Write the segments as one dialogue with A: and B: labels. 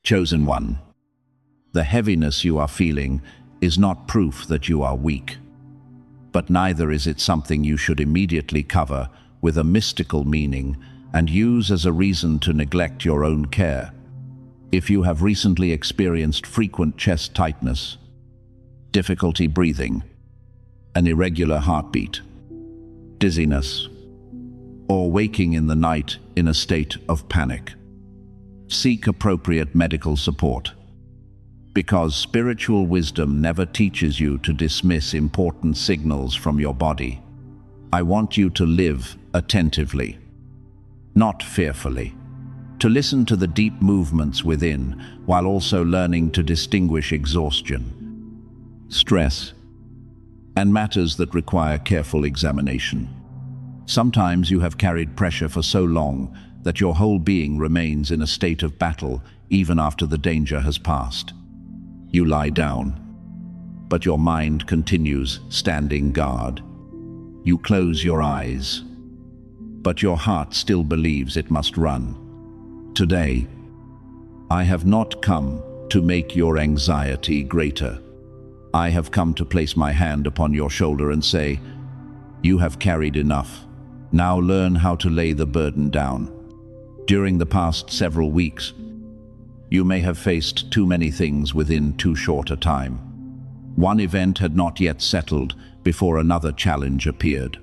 A: Chosen one, the heaviness you are feeling is not proof that you are weak, but neither is it something you should immediately cover with a mystical meaning and use as a reason to neglect your own care. If you have recently experienced frequent chest tightness, difficulty breathing, an irregular heartbeat, dizziness, or waking in the night in a state of panic, seek appropriate medical support. Because spiritual wisdom never teaches you to dismiss important signals from your body. I want you to live attentively, not fearfully, to listen to the deep movements within while also learning to distinguish exhaustion, stress, and matters that require careful examination. Sometimes you have carried pressure for so long that your whole being remains in a state of battle even after the danger has passed. You lie down, but your mind continues standing guard. You close your eyes, but your heart still believes it must run. Today, I have not come to make your anxiety greater. I have come to place my hand upon your shoulder and say, you have carried enough. Now learn how to lay the burden down. During the past several weeks, you may have faced too many things within too short a time. One event had not yet settled before another challenge appeared.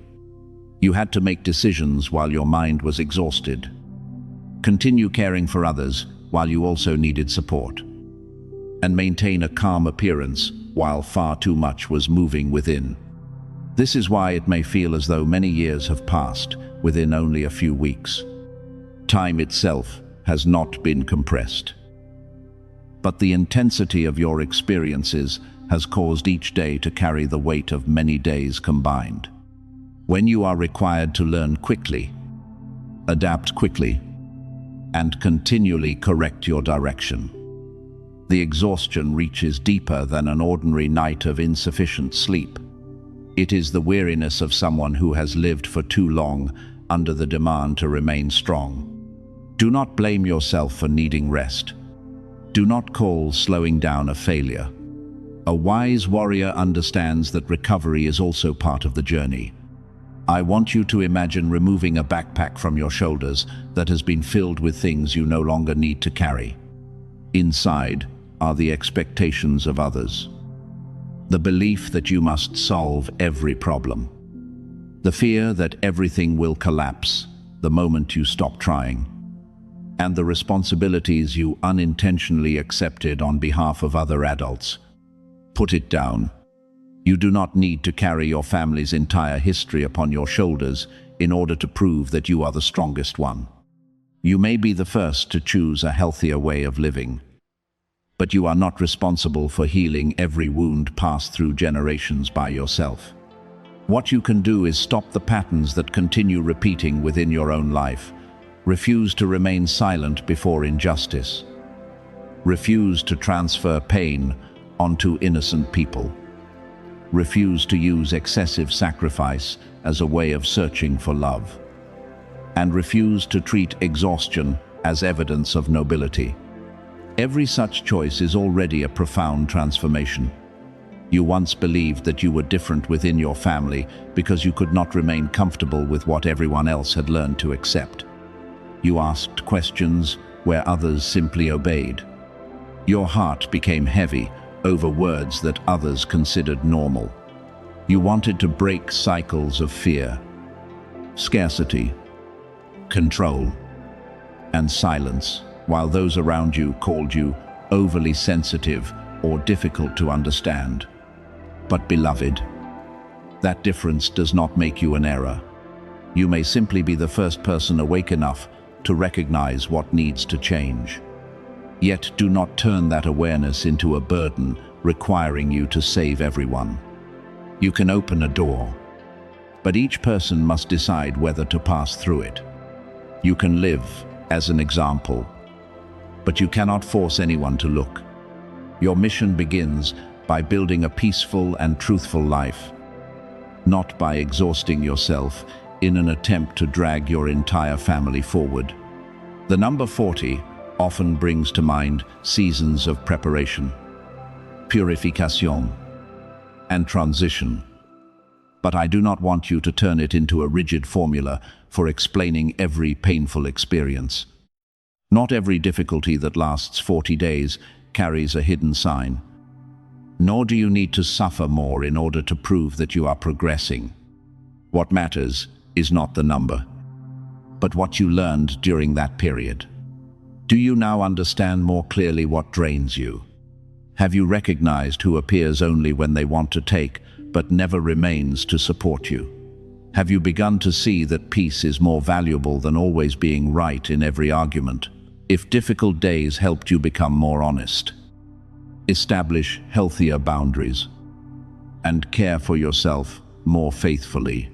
A: You had to make decisions while your mind was exhausted. Continue caring for others while you also needed support. And maintain a calm appearance while far too much was moving within. This is why it may feel as though many years have passed within only a few weeks. Time itself has not been compressed, but the intensity of your experiences has caused each day to carry the weight of many days combined. When you are required to learn quickly, adapt quickly, and continually correct your direction, the exhaustion reaches deeper than an ordinary night of insufficient sleep. It is the weariness of someone who has lived for too long under the demand to remain strong. Do not blame yourself for needing rest. Do not call slowing down a failure. A wise warrior understands that recovery is also part of the journey. I want you to imagine removing a backpack from your shoulders that has been filled with things you no longer need to carry. Inside are the expectations of others, the belief that you must solve every problem, the fear that everything will collapse the moment you stop trying, and the responsibilities you unintentionally accepted on behalf of other adults. Put it down. You do not need to carry your family's entire history upon your shoulders in order to prove that you are the strongest one. You may be the first to choose a healthier way of living, but you are not responsible for healing every wound passed through generations by yourself. What you can do is stop the patterns that continue repeating within your own life. Refuse to remain silent before injustice. Refuse to transfer pain onto innocent people. Refuse to use excessive sacrifice as a way of searching for love. And refuse to treat exhaustion as evidence of nobility. Every such choice is already a profound transformation. You once believed that you were different within your family because you could not remain comfortable with what everyone else had learned to accept. You asked questions where others simply obeyed. Your heart became heavy over words that others considered normal. You wanted to break cycles of fear, scarcity, control, and silence, while those around you called you overly sensitive or difficult to understand. But beloved, that difference does not make you an error. You may simply be the first person awake enough to recognize what needs to change. Yet do not turn that awareness into a burden requiring you to save everyone. You can open a door, but each person must decide whether to pass through it. You can live as an example, but you cannot force anyone to look. Your mission begins by building a peaceful and truthful life, not by exhausting yourself in an attempt to drag your entire family forward. The number 40 often brings to mind seasons of preparation, purification, and transition. But I do not want you to turn it into a rigid formula for explaining every painful experience. Not every difficulty that lasts 40 days carries a hidden sign. Nor do you need to suffer more in order to prove that you are progressing. What matters is not the number, but what you learned during that period. Do you now understand more clearly what drains you? Have you recognized who appears only when they want to take, but never remains to support you? Have you begun to see that peace is more valuable than always being right in every argument? If difficult days helped you become more honest, establish healthier boundaries, and care for yourself more faithfully,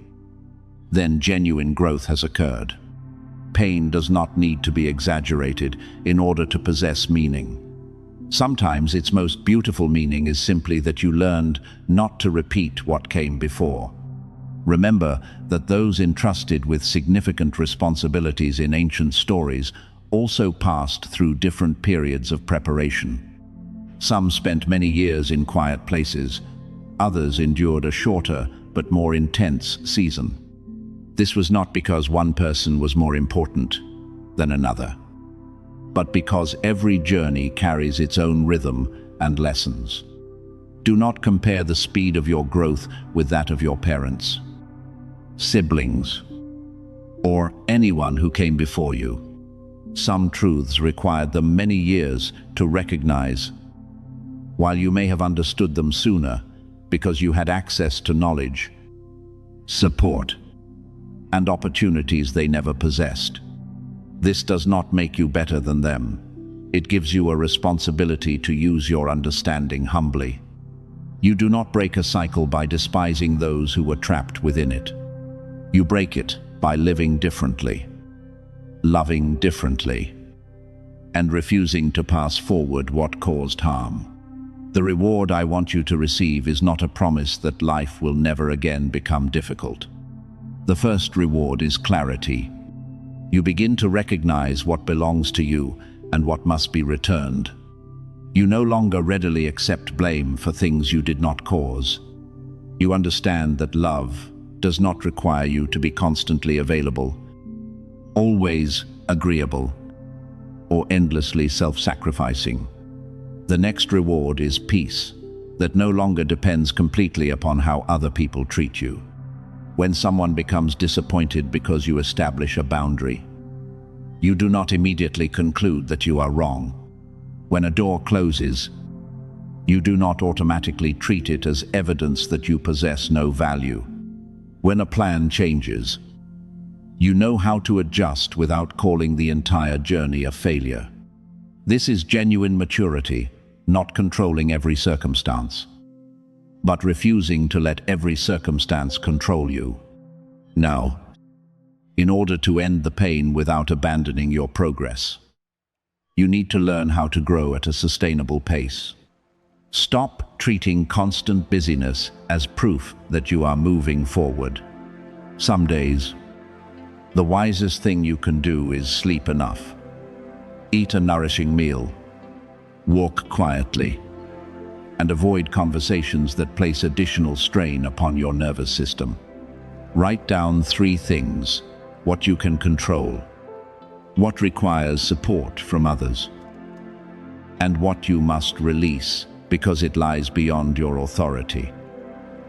A: then genuine growth has occurred. Pain does not need to be exaggerated in order to possess meaning. Sometimes its most beautiful meaning is simply that you learned not to repeat what came before. Remember that those entrusted with significant responsibilities in ancient stories also passed through different periods of preparation. Some spent many years in quiet places, others endured a shorter but more intense season. This was not because one person was more important than another, but because every journey carries its own rhythm and lessons. Do not compare the speed of your growth with that of your parents, siblings, or anyone who came before you. Some truths required them many years to recognize, while you may have understood them sooner because you had access to knowledge, support, and opportunities they never possessed. This does not make you better than them. It gives you a responsibility to use your understanding humbly. You do not break a cycle by despising those who were trapped within it. You break it by living differently, loving differently, and refusing to pass forward what caused harm. The reward I want you to receive is not a promise that life will never again become difficult. The first reward is clarity. You begin to recognize what belongs to you and what must be returned. You no longer readily accept blame for things you did not cause. You understand that love does not require you to be constantly available, always agreeable, or endlessly self-sacrificing. The next reward is peace, that no longer depends completely upon how other people treat you. When someone becomes disappointed because you establish a boundary, you do not immediately conclude that you are wrong. When a door closes, you do not automatically treat it as evidence that you possess no value. When a plan changes, you know how to adjust without calling the entire journey a failure. This is genuine maturity, not controlling every circumstance, but refusing to let every circumstance control you. Now, in order to end the pain without abandoning your progress, you need to learn how to grow at a sustainable pace. Stop treating constant busyness as proof that you are moving forward. Some days, the wisest thing you can do is sleep enough, eat a nourishing meal, walk quietly, and avoid conversations that place additional strain upon your nervous system. Write down 3 things: what you can control, what requires support from others, and what you must release because it lies beyond your authority.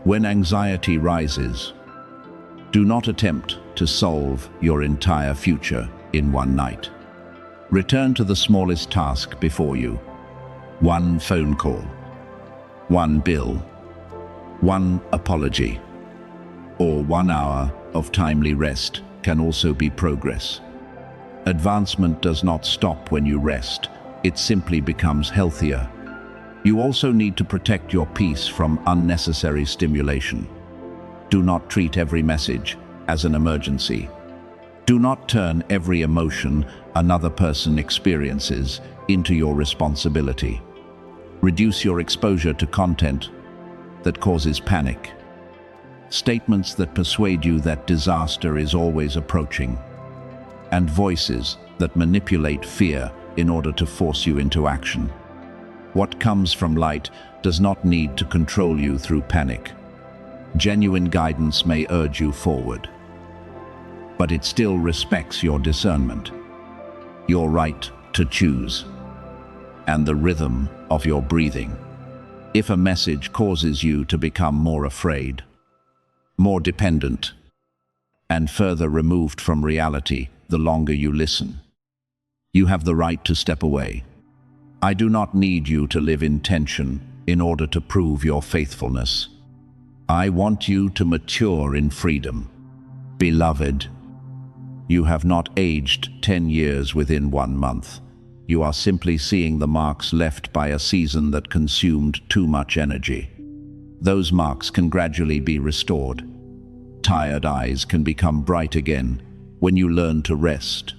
A: When anxiety rises, do not attempt to solve your entire future in one night. Return to the smallest task before you. 1 phone call, 1 bill, 1 apology, or 1 hour of timely rest can also be progress. Advancement does not stop when you rest, it simply becomes healthier. You also need to protect your peace from unnecessary stimulation. Do not treat every message as an emergency. Do not turn every emotion another person experiences into your responsibility. Reduce your exposure to content that causes panic. Statements that persuade you that disaster is always approaching, and voices that manipulate fear in order to force you into action. What comes from light does not need to control you through panic. Genuine guidance may urge you forward, but it still respects your discernment, your right to choose, and the rhythm of your breathing. If a message causes you to become more afraid, more dependent, and further removed from reality the longer you listen, you have the right to step away. I do not need you to live in tension in order to prove your faithfulness. I want you to mature in freedom. Beloved, you have not aged 10 years within 1 month. You are simply seeing the marks left by a season that consumed too much energy. Those marks can gradually be restored. Tired eyes can become bright again when you learn to rest.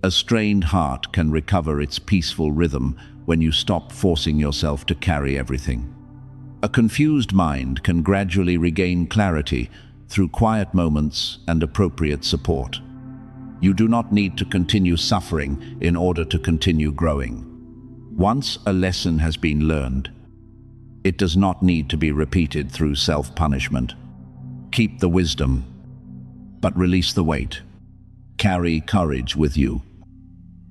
A: A strained heart can recover its peaceful rhythm when you stop forcing yourself to carry everything. A confused mind can gradually regain clarity through quiet moments and appropriate support. You do not need to continue suffering in order to continue growing. Once a lesson has been learned, it does not need to be repeated through self-punishment. Keep the wisdom, but release the weight. Carry courage with you,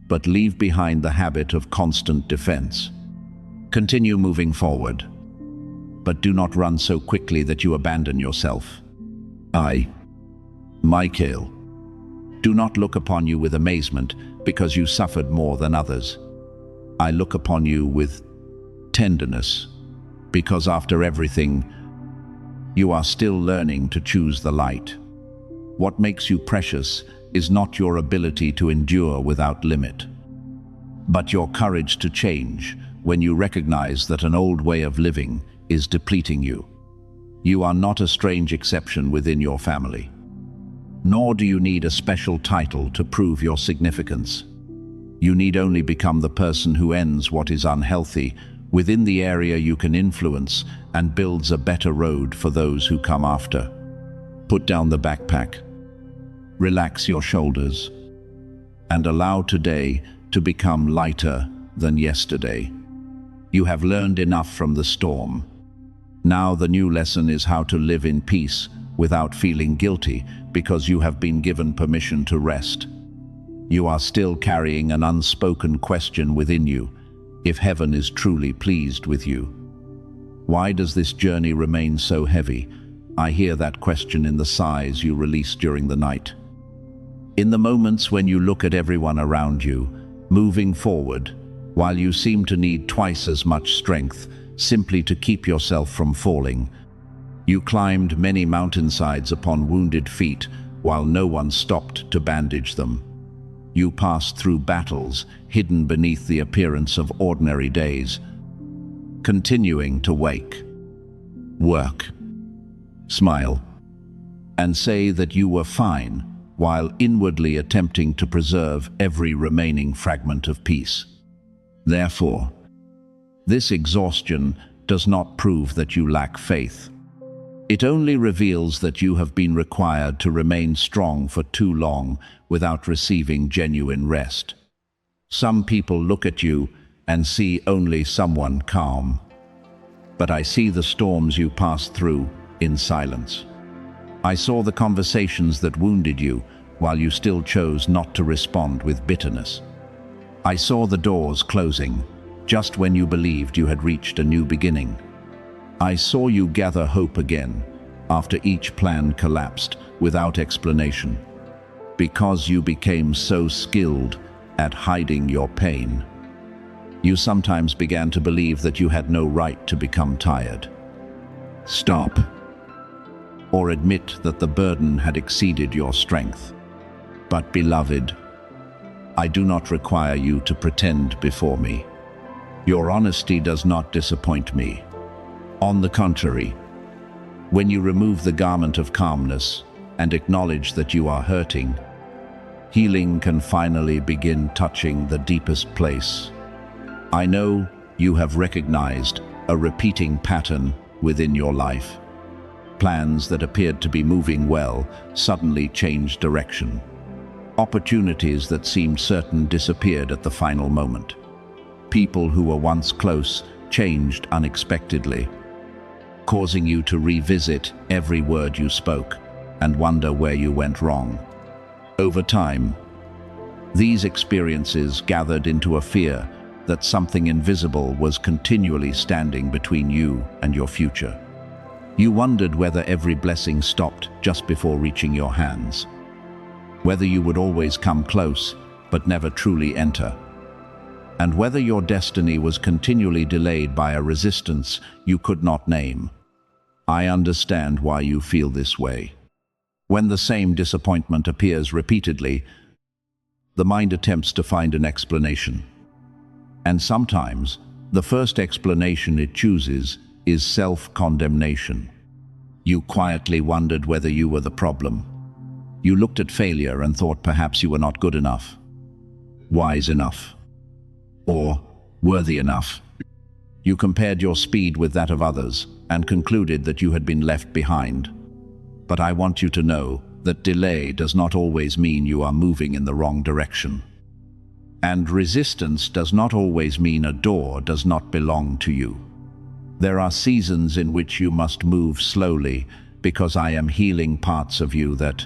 A: but leave behind the habit of constant defense. Continue moving forward, but do not run so quickly that you abandon yourself. I, Michael, do not look upon you with amazement because you suffered more than others. I look upon you with tenderness because after everything, you are still learning to choose the light. What makes you precious is not your ability to endure without limit, but your courage to change when you recognize that an old way of living is depleting you. You are not a strange exception within your family, nor do you need a special title to prove your significance. You need only become the person who ends what is unhealthy within the area you can influence and builds a better road for those who come after. Put down the backpack, relax your shoulders, and allow today to become lighter than yesterday. You have learned enough from the storm. Now the new lesson is how to live in peace without feeling guilty because you have been given permission to rest. You are still carrying an unspoken question within you, if heaven is truly pleased with you. Why does this journey remain so heavy? I hear that question in the sighs you release during the night. In the moments when you look at everyone around you, moving forward, while you seem to need twice as much strength simply to keep yourself from falling. You climbed many mountainsides upon wounded feet while no one stopped to bandage them. You passed through battles hidden beneath the appearance of ordinary days, continuing to wake, work, smile, and say that you were fine while inwardly attempting to preserve every remaining fragment of peace. Therefore, this exhaustion does not prove that you lack faith. It only reveals that you have been required to remain strong for too long without receiving genuine rest. Some people look at you and see only someone calm, but I see the storms you passed through in silence. I saw the conversations that wounded you while you still chose not to respond with bitterness. I saw the doors closing just when you believed you had reached a new beginning. I saw you gather hope again after each plan collapsed without explanation, because you became so skilled at hiding your pain. You sometimes began to believe that you had no right to become tired. Stop, or admit that the burden had exceeded your strength. But beloved, I do not require you to pretend before me. Your honesty does not disappoint me. On the contrary, when you remove the garment of calmness and acknowledge that you are hurting, healing can finally begin touching the deepest place. I know you have recognized a repeating pattern within your life. Plans that appeared to be moving well suddenly changed direction. Opportunities that seemed certain disappeared at the final moment. People who were once close changed unexpectedly, causing you to revisit every word you spoke and wonder where you went wrong. Over time, these experiences gathered into a fear that something invisible was continually standing between you and your future. You wondered whether every blessing stopped just before reaching your hands, whether you would always come close but never truly enter, and whether your destiny was continually delayed by a resistance you could not name. I understand why you feel this way. When the same disappointment appears repeatedly, the mind attempts to find an explanation. And sometimes, the first explanation it chooses is self-condemnation. You quietly wondered whether you were the problem. You looked at failure and thought perhaps you were not good enough, wise enough, or worthy enough. You compared your speed with that of others and concluded that you had been left behind. But I want you to know that delay does not always mean you are moving in the wrong direction. And resistance does not always mean a door does not belong to you. There are seasons in which you must move slowly because I am healing parts of you that,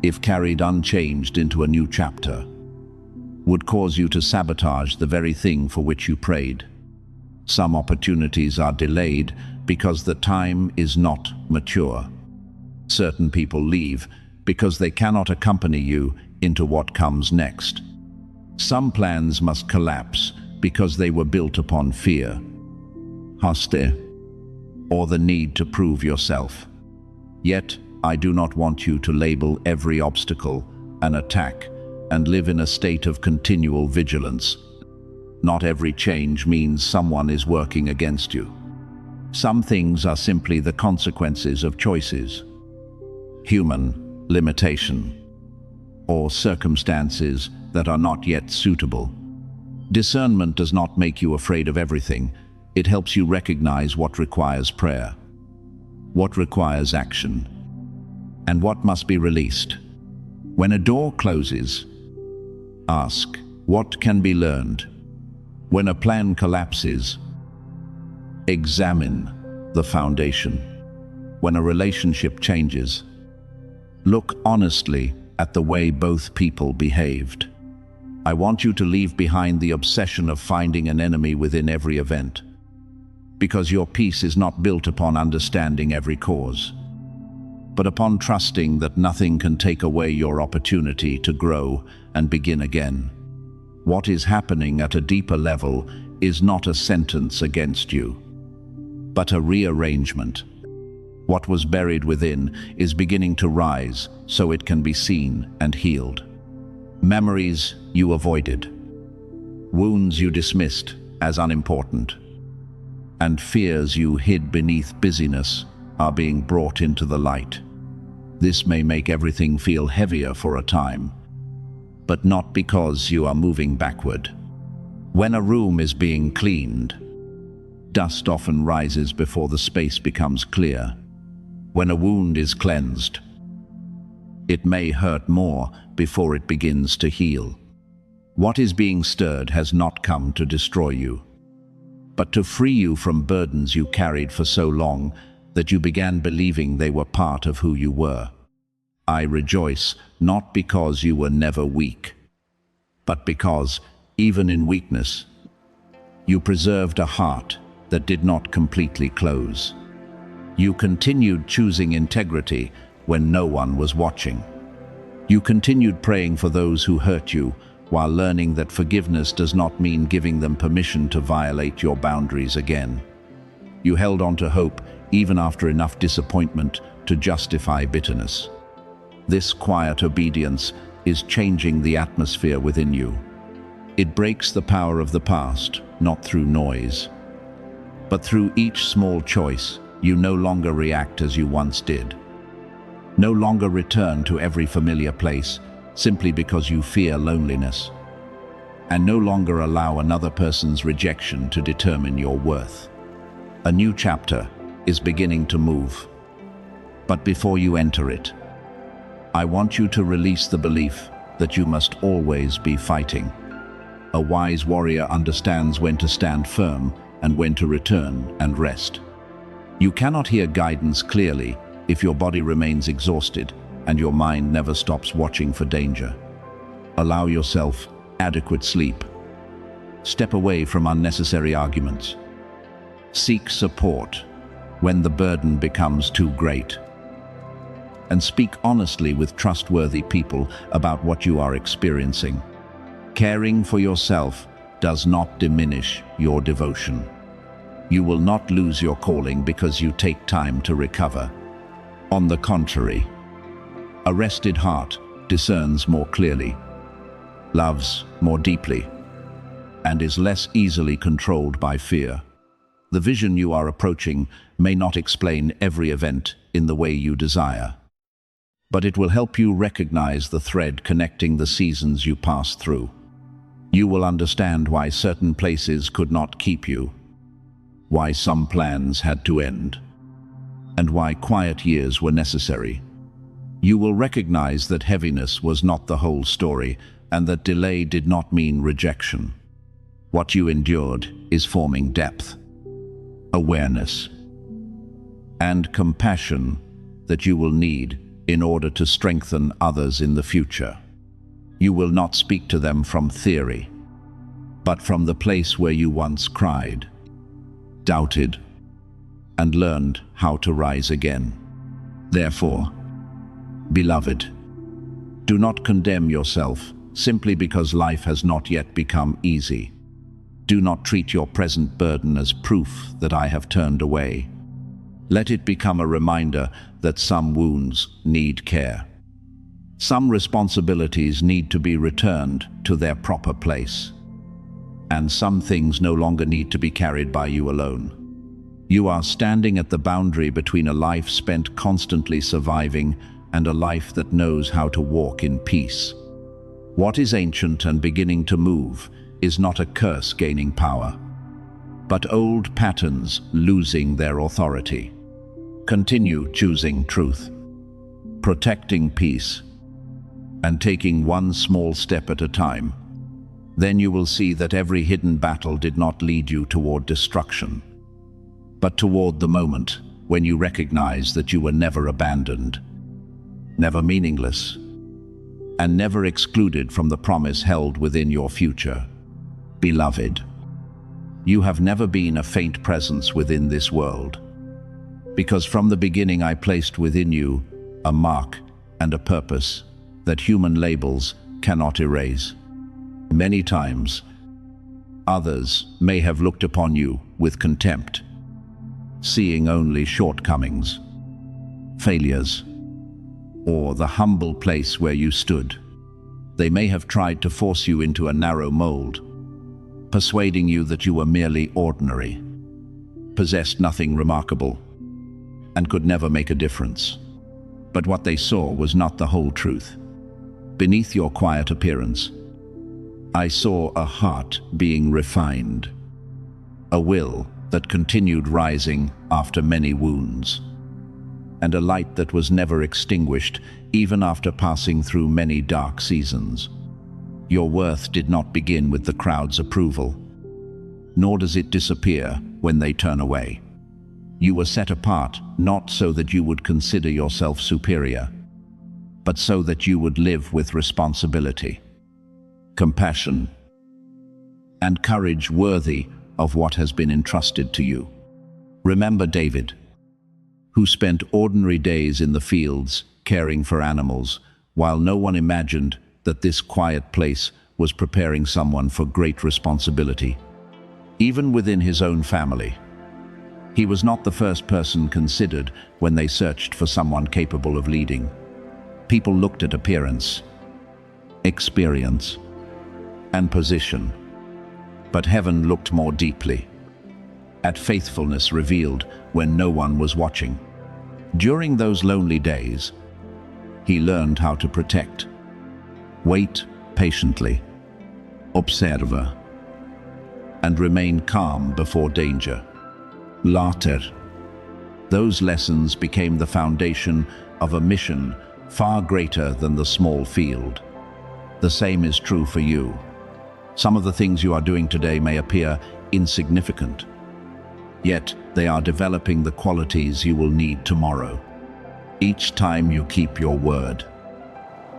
A: if carried unchanged into a new chapter, would cause you to sabotage the very thing for which you prayed. Some opportunities are delayed because the time is not mature. Certain people leave because they cannot accompany you into what comes next. Some plans must collapse because they were built upon fear, hostility, or the need to prove yourself. Yet, I do not want you to label every obstacle an attack and live in a state of continual vigilance. Not every change means someone is working against you. Some things are simply the consequences of choices, human limitation, or circumstances that are not yet suitable. Discernment does not make you afraid of everything. It helps you recognize what requires prayer, what requires action, and what must be released. When a door closes, ask, what can be learned? When a plan collapses, examine the foundation. When a relationship changes, look honestly at the way both people behaved. I want you to leave behind the obsession of finding an enemy within every event, because your peace is not built upon understanding every cause, but upon trusting that nothing can take away your opportunity to grow and begin again. What is happening at a deeper level is not a sentence against you, but a rearrangement. What was buried within is beginning to rise so it can be seen and healed. Memories you avoided, wounds you dismissed as unimportant, and fears you hid beneath busyness are being brought into the light. This may make everything feel heavier for a time, but not because you are moving backward. When a room is being cleaned, dust often rises before the space becomes clear. When a wound is cleansed, it may hurt more before it begins to heal. What is being stirred has not come to destroy you, but to free you from burdens you carried for so long that you began believing they were part of who you were. I rejoice not because you were never weak, but because, even in weakness, you preserved a heart that did not completely close. You continued choosing integrity when no one was watching. You continued praying for those who hurt you while learning that forgiveness does not mean giving them permission to violate your boundaries again. You held on to hope even after enough disappointment to justify bitterness. This quiet obedience is changing the atmosphere within you. It breaks the power of the past, not through noise, but through each small choice. You no longer react as you once did. No longer return to every familiar place simply because you fear loneliness. And no longer allow another person's rejection to determine your worth. A new chapter is beginning to move. But before you enter it, I want you to release the belief that you must always be fighting. A wise warrior understands when to stand firm and when to return and rest. You cannot hear guidance clearly if your body remains exhausted and your mind never stops watching for danger. Allow yourself adequate sleep. Step away from unnecessary arguments. Seek support when the burden becomes too great. And speak honestly with trustworthy people about what you are experiencing. Caring for yourself does not diminish your devotion. You will not lose your calling because you take time to recover. On the contrary, a rested heart discerns more clearly, loves more deeply, and is less easily controlled by fear. The vision you are approaching may not explain every event in the way you desire, but it will help you recognize the thread connecting the seasons you pass through. You will understand why certain places could not keep you, why some plans had to end, and why quiet years were necessary. You will recognize that heaviness was not the whole story, and that delay did not mean rejection. What you endured is forming depth, awareness, and compassion that you will need in order to strengthen others in the future. You will not speak to them from theory, but from the place where you once cried, doubted, and learned how to rise again. Therefore, beloved, do not condemn yourself simply because life has not yet become easy. Do not treat your present burden as proof that I have turned away. Let it become a reminder that some wounds need care. Some responsibilities need to be returned to their proper place. And some things no longer need to be carried by you alone. You are standing at the boundary between a life spent constantly surviving and a life that knows how to walk in peace. What is ancient and beginning to move is not a curse gaining power, but old patterns losing their authority. Continue choosing truth, protecting peace, and taking one small step at a time. Then you will see that every hidden battle did not lead you toward destruction, but toward the moment when you recognize that you were never abandoned, never meaningless, and never excluded from the promise held within your future. Beloved, you have never been a faint presence within this world, because from the beginning I placed within you a mark and a purpose that human labels cannot erase. Many times, others may have looked upon you with contempt, seeing only shortcomings, failures, or the humble place where you stood. They may have tried to force you into a narrow mold, persuading you that you were merely ordinary, possessed nothing remarkable, and could never make a difference. But what they saw was not the whole truth. Beneath your quiet appearance, I saw a heart being refined, a will that continued rising after many wounds, and a light that was never extinguished even after passing through many dark seasons. Your worth did not begin with the crowd's approval, nor does it disappear when they turn away. You were set apart not so that you would consider yourself superior, but so that you would live with responsibility, compassion, and courage worthy of what has been entrusted to you. Remember David, who spent ordinary days in the fields caring for animals, while no one imagined that this quiet place was preparing someone for great responsibility. Even within his own family, he was not the first person considered when they searched for someone capable of leading. People looked at appearance, experience, and position, but heaven looked more deeply, at faithfulness revealed when no one was watching. During those lonely days, he learned how to protect, wait patiently, observe, and remain calm before danger. Later, those lessons became the foundation of a mission far greater than the small field. The same is true for you. Some of the things you are doing today may appear insignificant, yet they are developing the qualities you will need tomorrow. Each time you keep your word,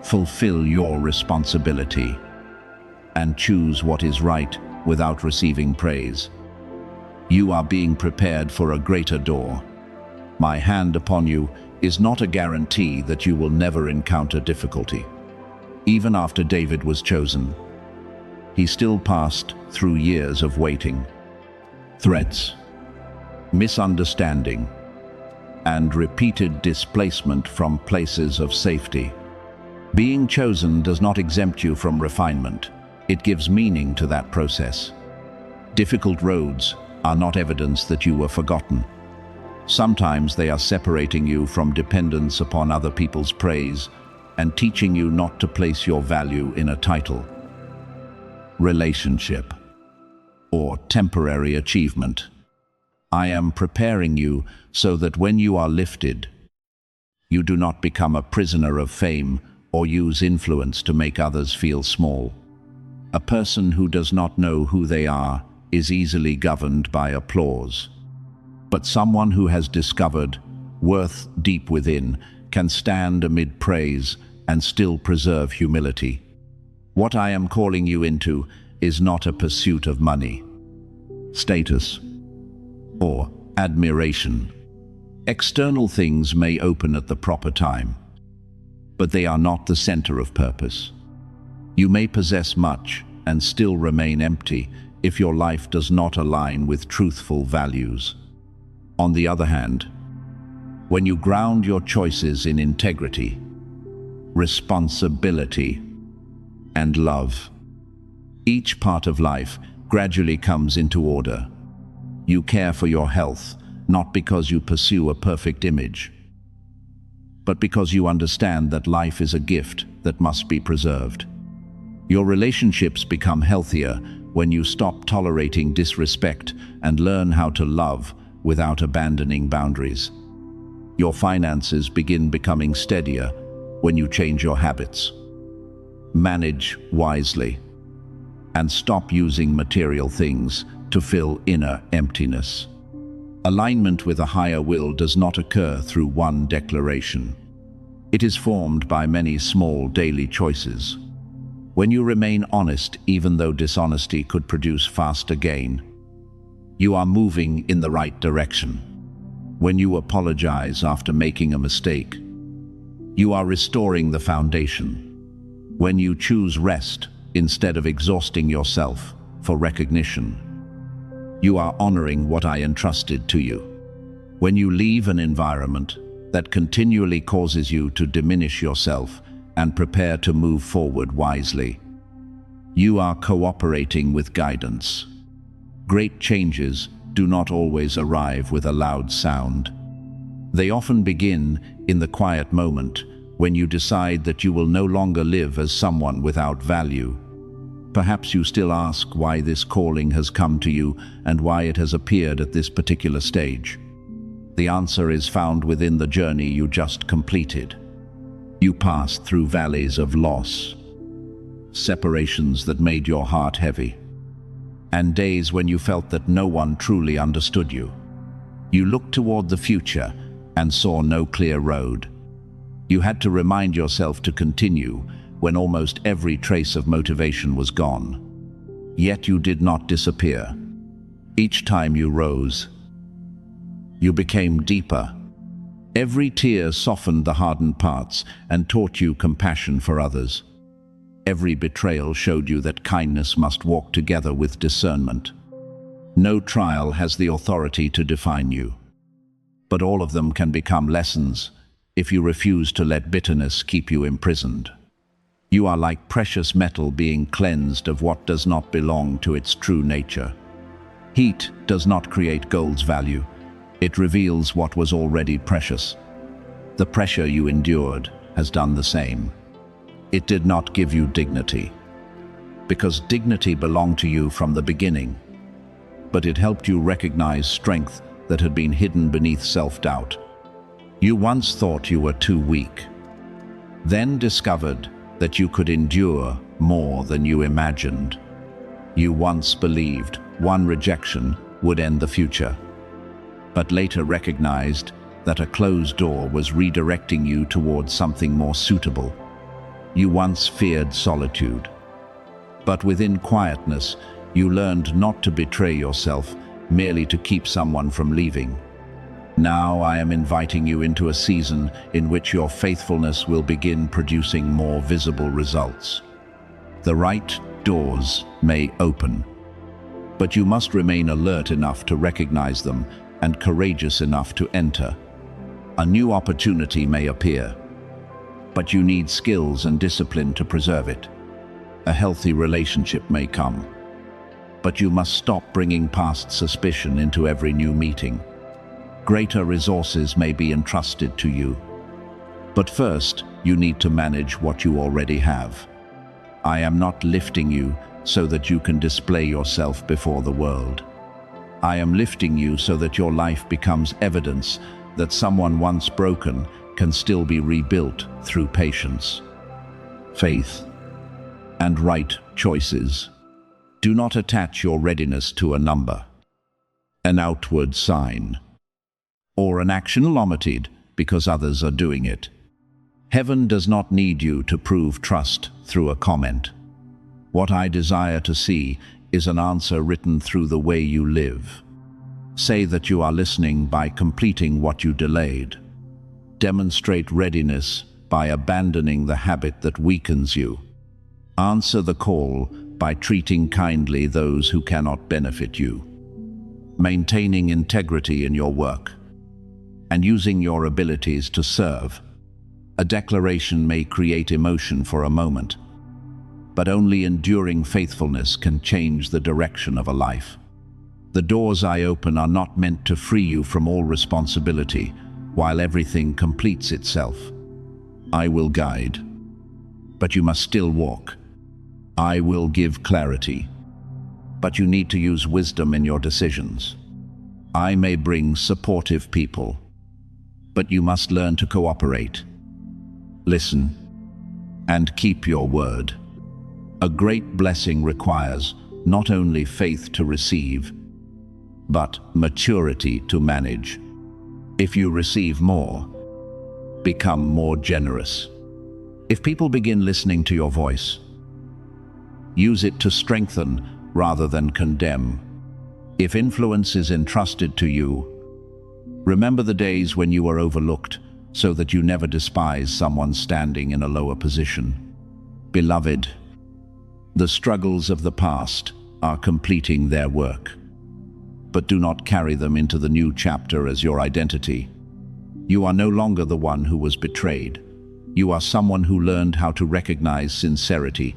A: fulfill your responsibility, and choose what is right without receiving praise, you are being prepared for a greater door. My hand upon you is not a guarantee that you will never encounter difficulty. Even after David was chosen, he still passed through years of waiting, threats, misunderstanding, and repeated displacement from places of safety. Being chosen does not exempt you from refinement. It gives meaning to that process. Difficult roads are not evidence that you were forgotten. Sometimes they are separating you from dependence upon other people's praise and teaching you not to place your value in a title, relationship, or temporary achievement. I am preparing you so that when you are lifted, you do not become a prisoner of fame or use influence to make others feel small. A person who does not know who they are is easily governed by applause. But someone who has discovered worth deep within can stand amid praise and still preserve humility. What I am calling you into is not a pursuit of money, status, or admiration. External things may open at the proper time, but they are not the center of purpose. You may possess much and still remain empty if your life does not align with truthful values. On the other hand, when you ground your choices in integrity, responsibility, and love, each part of life gradually comes into order. You care for your health, not because you pursue a perfect image, but because you understand that life is a gift that must be preserved. Your relationships become healthier when you stop tolerating disrespect and learn how to love without abandoning boundaries. Your finances begin becoming steadier when you change your habits, manage wisely, and stop using material things to fill inner emptiness. Alignment with a higher will does not occur through one declaration. It is formed by many small daily choices. When you remain honest, even though dishonesty could produce faster gain, you are moving in the right direction. When you apologize after making a mistake, you are restoring the foundation. When you choose rest instead of exhausting yourself for recognition, you are honoring what I entrusted to you. When you leave an environment that continually causes you to diminish yourself and prepare to move forward wisely, you are cooperating with guidance. Great changes do not always arrive with a loud sound. They often begin in the quiet moment when you decide that you will no longer live as someone without value. Perhaps you still ask why this calling has come to you and why it has appeared at this particular stage. The answer is found within the journey you just completed. You passed through valleys of loss, separations that made your heart heavy, and days when you felt that no one truly understood you. You looked toward the future and saw no clear road. You had to remind yourself to continue when almost every trace of motivation was gone. Yet you did not disappear. Each time you rose, you became deeper. Every tear softened the hardened parts and taught you compassion for others. Every betrayal showed you that kindness must walk together with discernment. No trial has the authority to define you, but all of them can become lessons if you refuse to let bitterness keep you imprisoned. You are like precious metal being cleansed of what does not belong to its true nature. Heat does not create gold's value. It reveals what was already precious. The pressure you endured has done the same. It did not give you dignity, because dignity belonged to you from the beginning, but it helped you recognize strength that had been hidden beneath self-doubt. You once thought you were too weak, then discovered that you could endure more than you imagined. You once believed one rejection would end the future, but later recognized that a closed door was redirecting you towards something more suitable. You once feared solitude, but within quietness, you learned not to betray yourself merely to keep someone from leaving. Now I am inviting you into a season in which your faithfulness will begin producing more visible results. The right doors may open, but you must remain alert enough to recognize them and courageous enough to enter. A new opportunity may appear, but you need skills and discipline to preserve it. A healthy relationship may come, but you must stop bringing past suspicion into every new meeting. Greater resources may be entrusted to you, but first you need to manage what you already have. I am not lifting you so that you can display yourself before the world. I am lifting you so that your life becomes evidence that someone once broken can still be rebuilt through patience, faith, and right choices. Do not attach your readiness to a number, an outward sign, or an action allotted because others are doing it. Heaven does not need you to prove trust through a comment. What I desire to see is an answer written through the way you live. Say that you are listening by completing what you delayed. Demonstrate readiness by abandoning the habit that weakens you. Answer the call by treating kindly those who cannot benefit you. Maintaining integrity in your work and using your abilities to serve. A declaration may create emotion for a moment, but only enduring faithfulness can change the direction of a life. The doors I open are not meant to free you from all responsibility while everything completes itself. I will guide, but you must still walk. I will give clarity, but you need to use wisdom in your decisions. I may bring supportive people, but you must learn to cooperate. Listen, and keep your word. A great blessing requires not only faith to receive, but maturity to manage. If you receive more, become more generous. If people begin listening to your voice, use it to strengthen rather than condemn. If influence is entrusted to you, remember the days when you were overlooked so that you never despise someone standing in a lower position. Beloved, the struggles of the past are completing their work, but do not carry them into the new chapter as your identity. You are no longer the one who was betrayed. You are someone who learned how to recognize sincerity.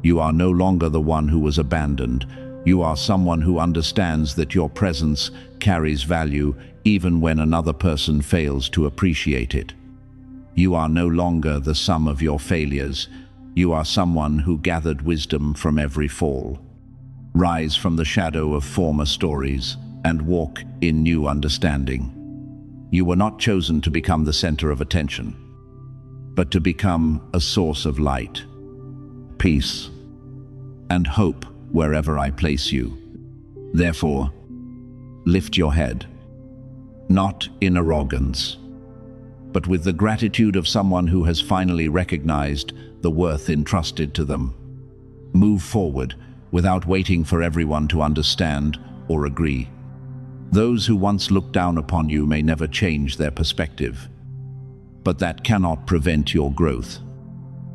A: You are no longer the one who was abandoned. You are someone who understands that your presence carries value even when another person fails to appreciate it. You are no longer the sum of your failures. You are someone who gathered wisdom from every fall. Rise from the shadow of former stories and walk in new understanding. You were not chosen to become the center of attention, but to become a source of light, peace, and hope wherever I place you. Therefore, lift your head, not in arrogance, but with the gratitude of someone who has finally recognized the worth entrusted to them. Move forward without waiting for everyone to understand or agree. Those who once looked down upon you may never change their perspective, but that cannot prevent your growth.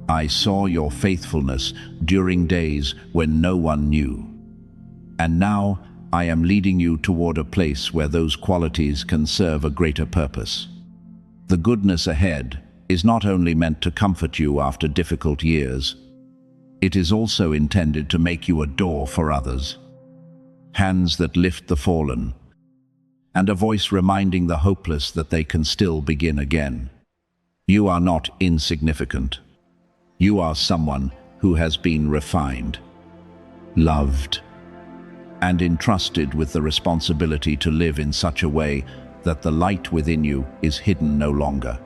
A: I saw your faithfulness during days when no one knew, and now I am leading you toward a place where those qualities can serve a greater purpose. The goodness ahead is not only meant to comfort you after difficult years, it is also intended to make you a door for others, hands that lift the fallen, and a voice reminding the hopeless that they can still begin again. You are not insignificant. You are someone who has been refined, loved, and entrusted with the responsibility to live in such a way that the light within you is hidden no longer.